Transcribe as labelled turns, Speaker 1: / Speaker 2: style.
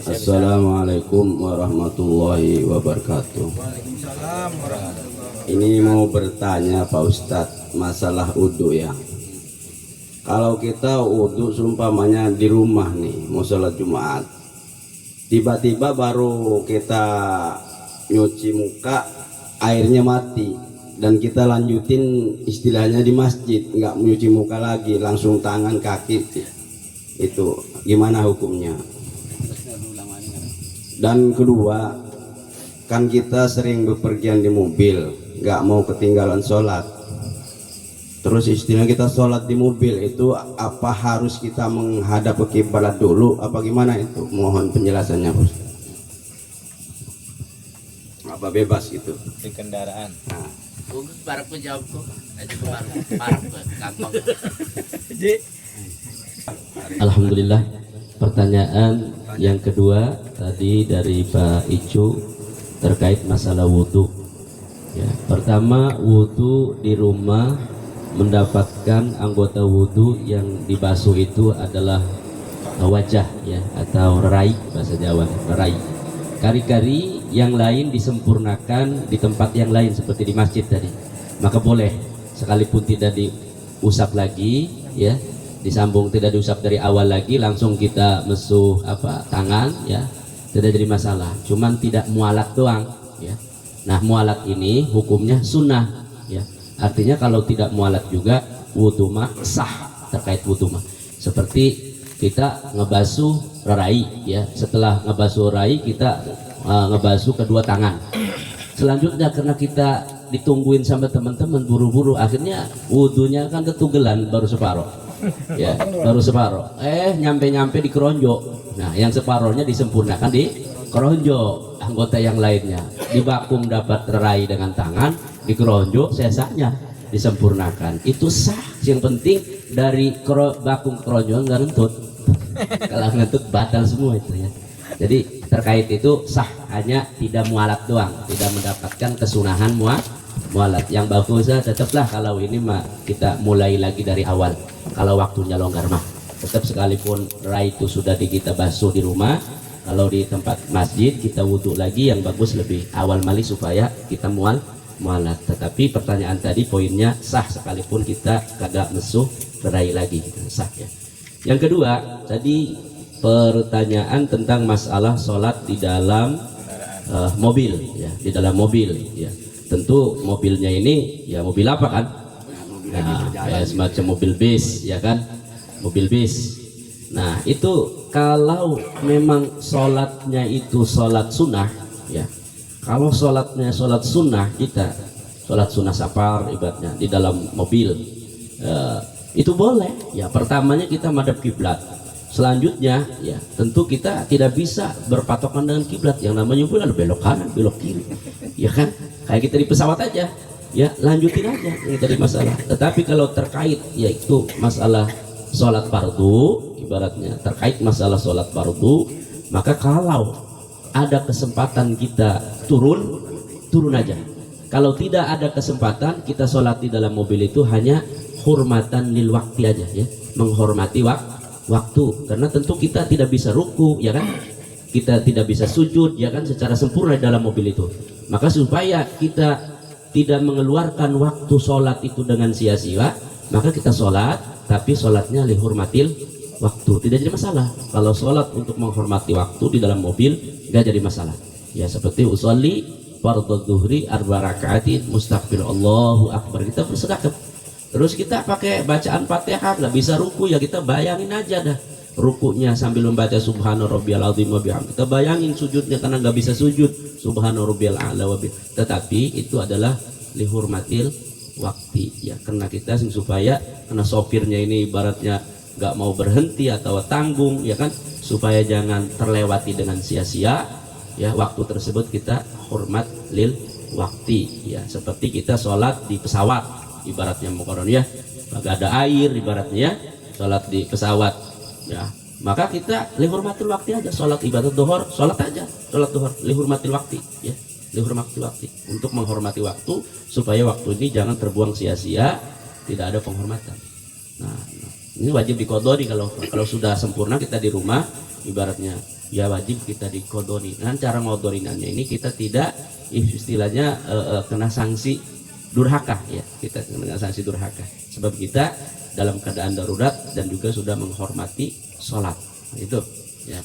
Speaker 1: Assalamualaikum warahmatullahi wabarakatuh. Ini mau bertanya Pak Ustadz masalah wudhu ya. Kalau kita wudhu seumpamanya di rumah nih mau sholat Jumat, tiba-tiba baru kita nyuci muka airnya mati dan kita lanjutin istilahnya di masjid, nggak menyuci muka lagi, langsung tangan kaki, itu gimana hukumnya? Dan kedua, kan kita sering bepergian di mobil, nggak mau ketinggalan sholat. Terus istilah kita sholat di mobil itu apa harus kita menghadap ke kiblat dulu? Apa gimana itu? Mohon penjelasannya, Bos. Apa bebas gitu?
Speaker 2: Di kendaraan.
Speaker 1: Nah.
Speaker 3: Baru aku jawab tuh, aja baru gampang.
Speaker 4: Alhamdulillah. Pertanyaan yang kedua tadi dari Pak Icu terkait masalah wudhu. Ya, pertama, wudhu di rumah mendapatkan anggota wudhu yang dibasuh itu adalah wajah ya, atau rai bahasa Jawa, rai. Kari-kari yang lain disempurnakan di tempat yang lain seperti di masjid tadi, maka boleh sekalipun tidak diusap lagi ya, disambung tidak diusap dari awal lagi, langsung kita mesuh tangan ya, tidak jadi masalah, cuman tidak mualat doang ya. Nah, mualat ini hukumnya sunnah ya, artinya kalau tidak mualat juga wudu mah sah. Terkait wudu mah seperti kita ngebasuh rai ya, setelah ngebasuh rai kita ngebasuh kedua tangan. Selanjutnya karena kita ditungguin sama teman-teman buru-buru, akhirnya wudunya kan ketunggelan baru separuh ya, baru separuh nyampe di keronjo. Nah, yang separohnya disempurnakan di keronjo anggota yang lainnya. Di bakung dapat rai dengan tangan, di keronjo sesanya disempurnakan, itu sah. Yang penting dari bakung ke keronjo nggak ngentut. Kalau ngentut batal semua itu ya. Jadi terkait itu sah, hanya tidak mualat doang, tidak mendapatkan kesunahan mualat. Yang bagusnya tetaplah kalau ini mah kita mulai lagi dari awal. Kalau waktunya longgar mah tetap, sekalipun rai itu sudah kita basuh di rumah, kalau di tempat masjid kita wudhu lagi, yang bagus lebih awal mali supaya kita mualat. Tetapi pertanyaan tadi poinnya sah sekalipun kita kagak mesuh rai lagi, sah ya. Yang kedua tadi pertanyaan tentang masalah sholat di dalam mobil ya, di dalam mobil ya. Tentu mobilnya ini ya mobil apa kan? Nah, ya, semacam mobil bis ya kan, mobil bis. Nah, itu kalau memang sholatnya itu sholat sunnah ya, kalau sholatnya sholat sunnah, kita sholat sunnah safar ibaratnya di dalam mobil itu boleh ya. Pertamanya kita madhab kiblat, selanjutnya ya tentu kita tidak bisa berpatokan dengan kiblat. Yang namanya mobil ada belok kanan belok kiri ya kan, kayak kita di pesawat aja ya, lanjutin aja, ini tadi masalah. Tetapi kalau terkait yaitu masalah sholat fardu ibaratnya, terkait masalah sholat fardu, maka kalau ada kesempatan kita turun aja. Kalau tidak ada kesempatan, kita sholat di dalam mobil itu hanya hormatan lil waktu aja ya, menghormati waktu. Karena tentu kita tidak bisa ruku ya kan, kita tidak bisa sujud ya kan secara sempurna di dalam mobil itu. Maka supaya kita tidak mengeluarkan waktu sholat itu dengan sia-sia, maka kita sholat, tapi sholatnya lihurmatil waktu, tidak jadi masalah. Kalau sholat untuk menghormati waktu di dalam mobil nggak jadi masalah ya, seperti usolli fardhu dhuhri arba rakaatin mustaqbil Allahu akbar, kita bersedekap, terus kita pakai bacaan Fatihah, nggak bisa ruku ya, kita bayangin aja dah rukunya sambil membaca subhana rabbiyal azim wa bihamdi. Kita bayangin sujudnya karena nggak bisa sujud subhana rabbiyal a'la wa bihamdi. Tetapi itu adalah lihurmatil waktu ya, karena kita supaya, karena sopirnya ini ibaratnya nggak mau berhenti atau tanggung ya kan, supaya jangan terlewati dengan sia-sia ya waktu tersebut, kita hormat lil waktu ya. Seperti kita sholat di pesawat ibaratnya mukoron ya, agak ada air ibaratnya ya, sholat di pesawat ya, maka kita lihurmatil waktu aja, sholat ibadah duhur, sholat aja sholat duhur lihurmatil waktu ya, lihurmatil waktu, untuk menghormati waktu supaya waktu ini jangan terbuang sia-sia, tidak ada penghormatan. Nah, ini wajib dikodori kalau sudah sempurna kita di rumah, ibaratnya ya wajib kita dikodoni. Nah, cara ngodorinannya ini kita tidak istilahnya kena sanksi durhaka ya, kita kena sanksi durhaka sebab kita dalam keadaan darurat dan juga sudah menghormati sholat. Nah, itu ya.